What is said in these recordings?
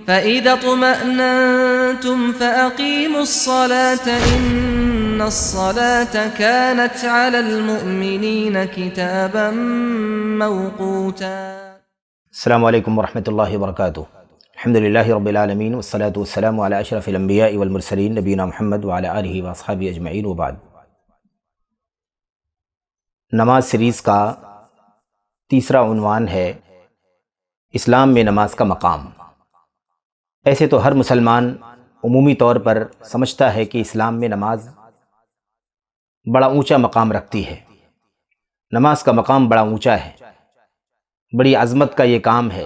فَإِذَا اطْمَأْنَنْتُمْ فَأَقِيمُوا الصَّلَاةَ إِنَّ الصَّلَاةَ كَانَتْ عَلَى الْمُؤْمِنِينَ كِتَابًا مَوْقُوتًا۔ السلام علیکم ورحمۃ اللہ وبرکاتہ۔ الحمدللہ رب العالمین والصلاة والسلام علی اشرف الانبیاء والمرسلین نبینا محمد وعلی آلہ واصحابہ اجمعین وبعد۔ نماز سیریز کا تیسرا عنوان ہے اسلام میں نماز کا مقام۔ ایسے تو ہر مسلمان عمومی طور پر سمجھتا ہے کہ اسلام میں نماز بڑا اونچا مقام رکھتی ہے، نماز کا مقام بڑا اونچا ہے، بڑی عظمت کا یہ کام ہے،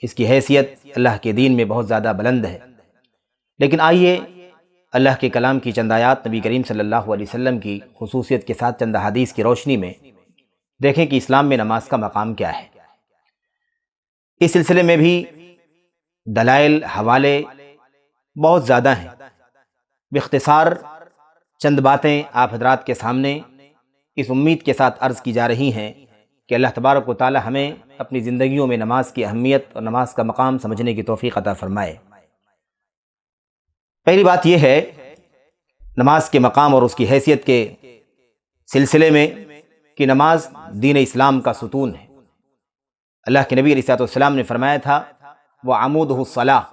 اس کی حیثیت اللہ کے دین میں بہت زیادہ بلند ہے۔ لیکن آئیے اللہ کے کلام کی چند آیات، نبی کریم صلی اللہ علیہ وسلم کی خصوصیت کے ساتھ چند احادیث کی روشنی میں دیکھیں کہ اسلام میں نماز کا مقام کیا ہے۔ اس سلسلے میں بھی دلائل، حوالے بہت زیادہ ہیں۔ باختصار چند باتیں آپ حضرات کے سامنے اس امید کے ساتھ عرض کی جا رہی ہیں کہ اللہ تبارک و تعالی ہمیں اپنی زندگیوں میں نماز کی اہمیت اور نماز کا مقام سمجھنے کی توفیق عطا فرمائے۔ پہلی بات یہ ہے نماز کے مقام اور اس کی حیثیت کے سلسلے میں کہ نماز دین اسلام کا ستون ہے۔ اللہ کے نبی علیہ الصلوۃ والسلام نے فرمایا تھا وَعَمُودُهُ الصَّلَاةُ،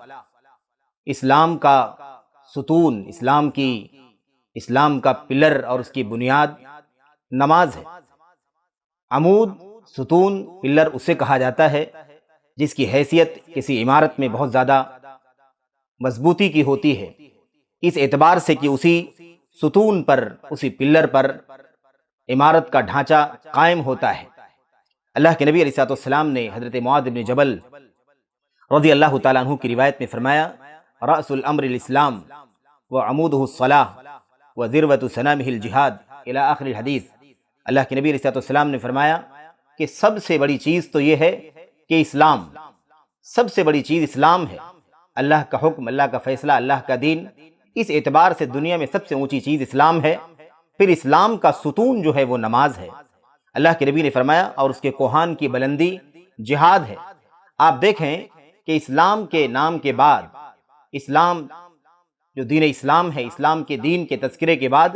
اسلام کا ستون، اسلام کا پلر اور اس کی بنیاد نماز ہے۔ عمود، ستون، پلر اسے کہا جاتا ہے جس کی حیثیت کسی عمارت میں بہت زیادہ مضبوطی کی ہوتی ہے، اس اعتبار سے کہ اسی ستون پر، اسی پلر پر عمارت کا ڈھانچہ قائم ہوتا ہے۔ اللہ کے نبی علیہ الصلوۃ والسلام نے حضرت معاذ بن جبل رضی اللہ تعالیٰ عنہ کی روایت میں فرمایا رأس الامر الاسلام وعمودہ الصلاۃ وذروۃ سنامہ الجہاد الی آخر الحدیث۔ اللہ کے نبی علیہ الصلوۃ والسلام نے فرمایا کہ سب سے بڑی چیز تو یہ ہے کہ سب سے بڑی چیز اسلام ہے۔ اللہ کا حکم، اللہ کا فیصلہ، اللہ کا دین، اس اعتبار سے دنیا میں سب سے اونچی چیز اسلام ہے۔ پھر اسلام کا ستون جو ہے وہ نماز ہے۔ اللہ کے نبی نے فرمایا اور اس کے کوہان کی بلندی جہاد ہے۔ آپ دیکھیں کہ اسلام کے نام کے بعد، اسلام جو دین اسلام ہے، اسلام کے دین کے تذکرے کے بعد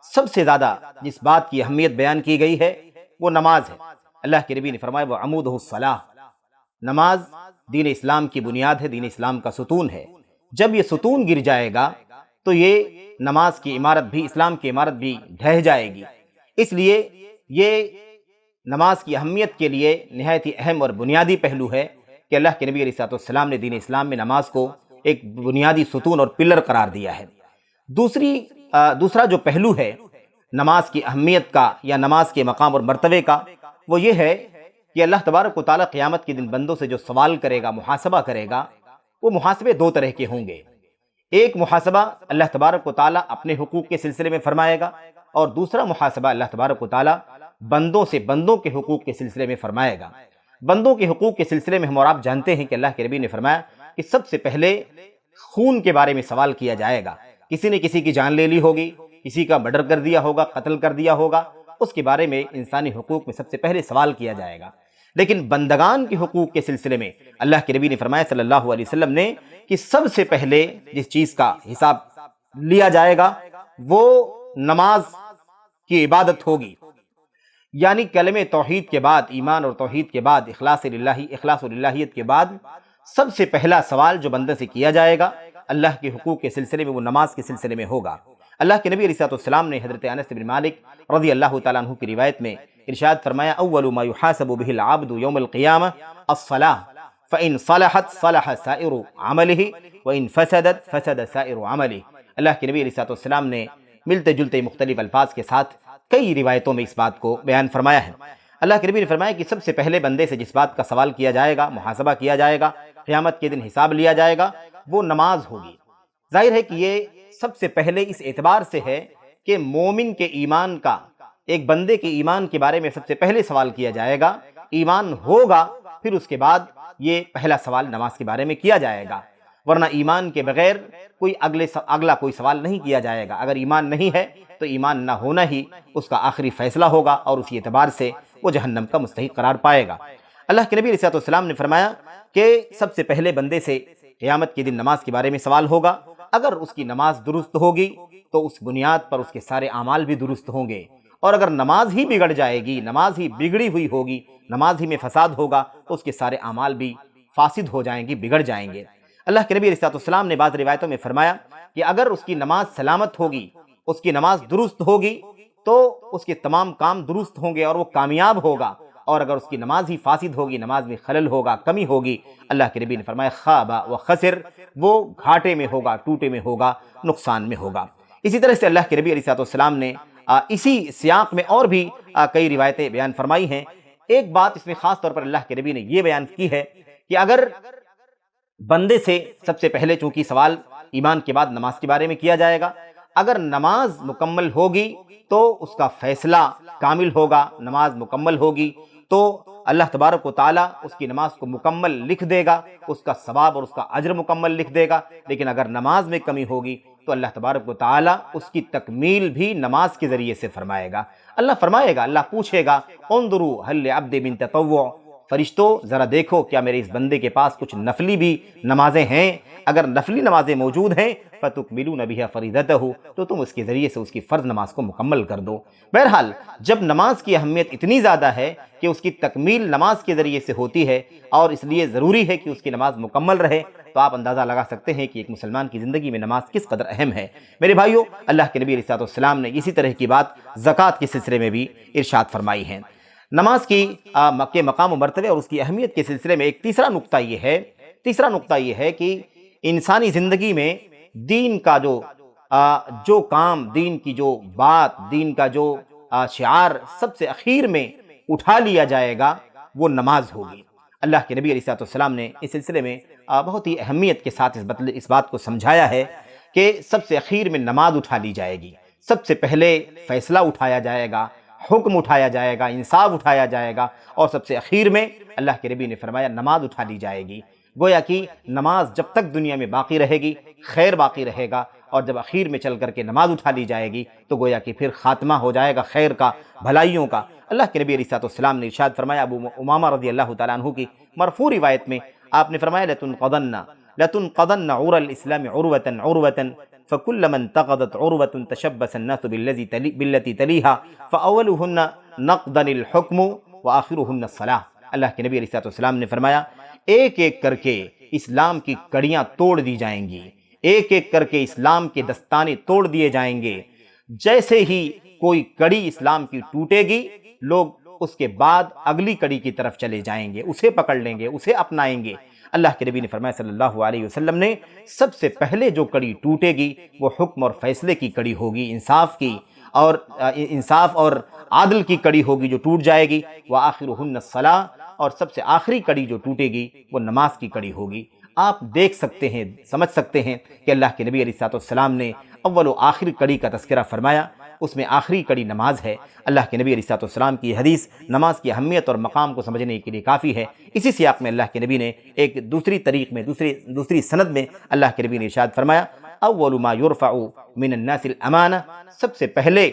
سب سے زیادہ جس بات کی اہمیت بیان کی گئی ہے وہ نماز ہے۔ اللہ کے نبی نے فرمایا وَعَمُودُهُ الصَّلَاةُ، نماز دین اسلام کی بنیاد ہے، دین اسلام کا ستون ہے۔ جب یہ ستون گر جائے گا تو یہ نماز کی عمارت بھی، اسلام کی عمارت بھی ڈھہ جائے گی۔ اس لیے یہ نماز کی اہمیت کے لیے نہایت ہی اہم اور بنیادی پہلو ہے کہ اللہ کے نبی علیہ الصلوۃ والسلام نے دین اسلام میں نماز کو ایک بنیادی ستون اور پلر قرار دیا ہے۔ دوسرا جو پہلو ہے نماز کی اہمیت کا یا نماز کے مقام اور مرتبے کا، وہ یہ ہے کہ اللہ تبارک و تعالیٰ قیامت کے دن بندوں سے جو سوال کرے گا، محاسبہ کرے گا، وہ محاسبے دو طرح کے ہوں گے۔ ایک محاسبہ اللہ تبارک و تعالیٰ اپنے حقوق کے سلسلے میں فرمائے گا، اور دوسرا محاسبہ اللہ تبارک و تعالیٰ بندوں کے حقوق کے سلسلے میں فرمائے گا۔ بندوں کے حقوق کے سلسلے میں ہم اور آپ جانتے ہیں کہ اللہ کے نبی نے فرمایا کہ سب سے پہلے خون کے بارے میں سوال کیا جائے گا۔ کسی نے کسی کی جان لے لی ہوگی، کسی کا مرڈر کر دیا ہوگا، قتل کر دیا ہوگا، اس کے بارے میں انسانی حقوق میں سب سے پہلے سوال کیا جائے گا۔ لیکن بندگان کے حقوق کے سلسلے میں اللہ کے نبی نے فرمایا صلی اللہ علیہ وسلم نے کہ سب سے پہلے جس چیز کا حساب لیا جائے گا وہ نماز کی عبادت ہوگی۔ یعنی کلمہ توحید کے بعد، ایمان اور توحید کے بعد، اخلاص الہیت کے بعد سب سے پہلا سوال جو بندے سے کیا جائے گا اللہ کے حقوق کے سلسلے میں، وہ نماز کے سلسلے میں ہوگا۔ اللہ کے نبی علیہ الصلوۃ والسلام نے حضرت انس بن مالک رضی اللہ تعالیٰ عنہ کی روایت میں ارشاد فرمایا اول ما يحاسب به العبد يوم القیامہ الصلاۃ فإن صلحت صلح سائر عمله وإن فسدت فسد سائر عمله۔ اللہ کے نبی علیہ الصلوۃ والسلام نے ملتے جلتے مختلف الفاظ کے ساتھ کئی روایتوں میں اس بات کو بیان فرمایا ہے۔ اللہ کے نبی نے فرمایا کہ سب سے پہلے بندے سے جس بات کا سوال کیا جائے گا، محاسبہ کیا جائے گا، قیامت کے دن حساب لیا جائے گا، وہ نماز ہوگی۔ ظاہر ہے کہ یہ سب سے پہلے اس اعتبار سے ہے کہ مومن کے ایمان کا، ایک بندے کے ایمان کے بارے میں سب سے پہلے سوال کیا جائے گا۔ ایمان ہوگا پھر اس کے بعد یہ پہلا سوال نماز کے بارے میں کیا جائے گا، ورنہ ایمان کے بغیر کوئی اگلا کوئی سوال نہیں کیا جائے گا۔ اگر ایمان نہیں ہے تو ایمان نہ ہونا ہی اس کا آخری فیصلہ ہوگا اور اسی اعتبار سے وہ جہنم کا مستحق قرار پائے گا۔ اللہ کے نبی علیہ الصلوۃ والسلام نے فرمایا کہ سب سے پہلے بندے سے قیامت کے دن نماز کے بارے میں سوال ہوگا۔ اگر اس کی نماز درست ہوگی تو اس بنیاد پر اس کے سارے اعمال بھی درست ہوں گے، اور اگر نماز ہی بگڑ جائے گی، نماز ہی بگڑی ہوئی ہوگی، نماز ہی میں فساد ہوگا تو اس کے سارے اعمال بھی فاسد ہو جائیں گے، بگڑ جائیں گے۔ اللہ کے نبی علیہ السلام نے بعض روایتوں میں فرمایا کہ اگر اس کی نماز سلامت ہوگی، اس کی نماز درست ہوگی تو اس کے تمام کام درست ہوں گے اور وہ کامیاب ہوگا، اور اگر اس کی نماز ہی فاسد ہوگی، نماز میں خلل ہوگا، کمی ہوگی، اللہ کے نبی نے فرمایا خاب و خسر، وہ گھاٹے میں ہوگا، ٹوٹے میں ہوگا، نقصان میں ہوگا۔ اسی طرح سے اللہ کے نبی علیہ السلام نے اسی سیاق میں اور بھی کئی روایتیں بیان فرمائی ہیں۔ ایک بات اس میں خاص طور پر اللہ کے نبی نے یہ بیان کی ہے کہ اگر بندے سے سب سے پہلے چونکہ سوال ایمان کے بعد نماز کے بارے میں کیا جائے گا، اگر نماز مکمل ہوگی تو اس کا فیصلہ کامل ہوگا، نماز مکمل ہوگی تو اللہ تبارک و تعالیٰ اس کی نماز کو مکمل لکھ دے گا، اس کا ثواب اور اس کا اجر مکمل لکھ دے گا۔ لیکن اگر نماز میں کمی ہوگی تو اللہ تبارک و تعالیٰ اس کی تکمیل بھی نماز کے ذریعے سے فرمائے گا۔ اللہ فرمائے گا، اللہ پوچھے گا انظروا هل لعبد من تطوع، فرشتوں ذرا دیکھو کیا میرے اس بندے کے پاس کچھ نفلی بھی نمازیں ہیں؟ اگر نفلی نمازیں موجود ہیں فَتُكْمِلُونَ بِهَا فَرِيضَتَهُ، تو تم اس کے ذریعے سے اس کی فرض نماز کو مکمل کر دو۔ بہرحال جب نماز کی اہمیت اتنی زیادہ ہے کہ اس کی تکمیل نماز کے ذریعے سے ہوتی ہے اور اس لیے ضروری ہے کہ اس کی نماز مکمل رہے، تو آپ اندازہ لگا سکتے ہیں کہ ایک مسلمان کی زندگی میں نماز کس قدر اہم ہے۔ میرے بھائیوں، اللہ کے نبی علیہ السلام نے اسی طرح کی بات زکوٰۃ کے سلسلے میں بھی ارشاد فرمائی ہے۔ نماز کی کے مقام و مرتبے اور اس کی اہمیت کے سلسلے میں ایک تیسرا نقطہ یہ ہے کہ انسانی زندگی میں دین کا جو کام، دین کی جو بات، دین کا جو شعار سب سے اخیر میں اٹھا لیا جائے گا وہ نماز ہوگی۔ اللہ کے نبی علیہ السلام نے اس سلسلے میں بہت ہی اہمیت کے ساتھ اس بات کو سمجھایا ہے کہ سب سے اخیر میں نماز اٹھا لی جائے گی، سب سے پہلے فیصلہ اٹھایا جائے گا، حکم اٹھایا جائے گا، انصاف اٹھایا جائے گا، اور سب سے اخیر میں اللہ کے نبی نے فرمایا نماز اٹھا لی جائے گی۔ گویا کہ نماز جب تک دنیا میں باقی رہے گی خیر باقی رہے گا، اور جب اخیر میں چل کر کے نماز اٹھا لی جائے گی تو گویا کہ پھر خاتمہ ہو جائے گا خیر کا، بھلائیوں کا۔ اللہ کے نبی علیہ السلام نے ارشاد فرمایا، ابو امامہ رضی اللہ تعالیٰ عنہ کی مرفوع روایت میں آپ نے فرمایا لَتُنْقَضَنَّ عُرَى الْإِسْلَامِ عُرْوَةً عُرْوَةً فَكُلَّمَا انتقضت عُرْوَةٌ تَشَبَّثَ النَّاسُ بِالَّتِي تَلِيهَا فَأَوَّلُهُنَّ نَقْضًا الْحُكْمُ وَآخِرُهُنَّ الصَّلَاةُ۔ اللہ کے نبی علیہ السلام نے فرمایا ایک ایک کر کے اسلام کی کڑیاں توڑ دی جائیں گی، ایک ایک کر کے اسلام کے دستانے توڑ دیے جائیں گے۔ جیسے ہی کوئی کڑی اسلام کی ٹوٹے گی، لوگ اس کے بعد اگلی کڑی کی طرف چلے جائیں گے، اسے پکڑ لیں گے، اسے اپنائیں گے۔ اللہ کے نبی نے فرمایا صلی اللہ علیہ وسلم نے سب سے پہلے جو کڑی ٹوٹے گی وہ حکم اور فیصلے کی کڑی ہوگی، انصاف اور عادل کی کڑی ہوگی جو ٹوٹ جائے گی۔ وآخرہن الصلاۃ، اور سب سے آخری کڑی جو ٹوٹے گی وہ نماز کی کڑی ہوگی۔ آپ دیکھ سکتے ہیں، سمجھ سکتے ہیں کہ اللہ کے نبی علیہ السلام نے اول و آخری کڑی کا تذکرہ فرمایا، اس میں آخری کڑی نماز ہے۔ اللہ کے نبی علیہ السلام کی حدیث نماز کی اہمیت اور مقام کو سمجھنے کے لیے کافی ہے۔ اسی سیاق میں اللہ کے نبی نے ایک دوسری سند میں اللہ کے نبی نے ارشاد فرمایا اول ما یرفع من الناس الامانہ، سب سے پہلے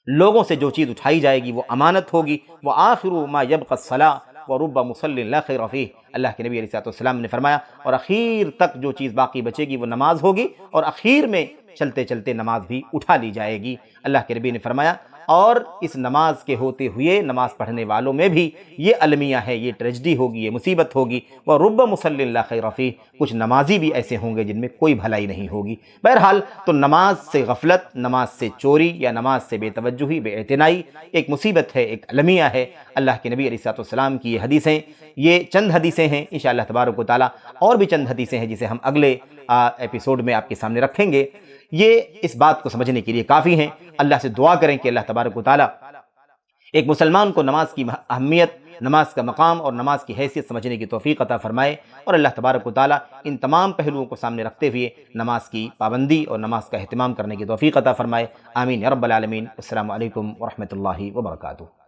لوگوں سے جو چیز اٹھائی جائے گی وہ امانت ہوگی۔ وآخر ما یبقى الصلاۃ ورب مصلی لا خیر فیہ، اللہ کے نبی علیہ السلام نے فرمایا اور اخیر تک جو چیز باقی بچے گی وہ نماز ہوگی، اور اخیر میں چلتے چلتے نماز بھی اٹھا لی جائے گی۔ اللہ کے نبی نے فرمایا اور اس نماز کے ہوتے ہوئے نماز پڑھنے والوں میں بھی یہ المیہ ہے، یہ ٹریجڈی ہوگی، یہ مصیبت ہوگی۔ وَرُبَّ مُصَلٍّ لَا خَيْرَ فِيهِ، کچھ نمازی بھی ایسے ہوں گے جن میں کوئی بھلائی نہیں ہوگی۔ بہرحال تو نماز سے غفلت، نماز سے چوری یا نماز سے بے توجہی، بے اعتنائی ایک مصیبت ہے، ایک المیہ ہے۔ اللہ کے نبی علیہ السلام کی یہ حدیثیں، یہ چند حدیثیں ہیں، انشاءاللہ تبارک و تعالیٰ اور بھی چند حدیثیں ہیں جسے ہم اگلے ایپیسوڈ میں آپ کے سامنے رکھیں گے۔ یہ اس بات کو سمجھنے کے لیے کافی ہیں۔ اللہ سے دعا کریں کہ اللہ تبارک و تعالیٰ ایک مسلمان کو نماز کی اہمیت، نماز کا مقام اور نماز کی حیثیت سمجھنے کی توفیق عطا فرمائے، اور اللہ تبارک و تعالیٰ ان تمام پہلوؤں کو سامنے رکھتے ہوئے نماز کی پابندی اور نماز کا اہتمام کرنے کی توفیق عطا فرمائے۔ آمین یا رب العالمین۔ السلام علیکم ورحمۃ اللہ وبرکاتہ۔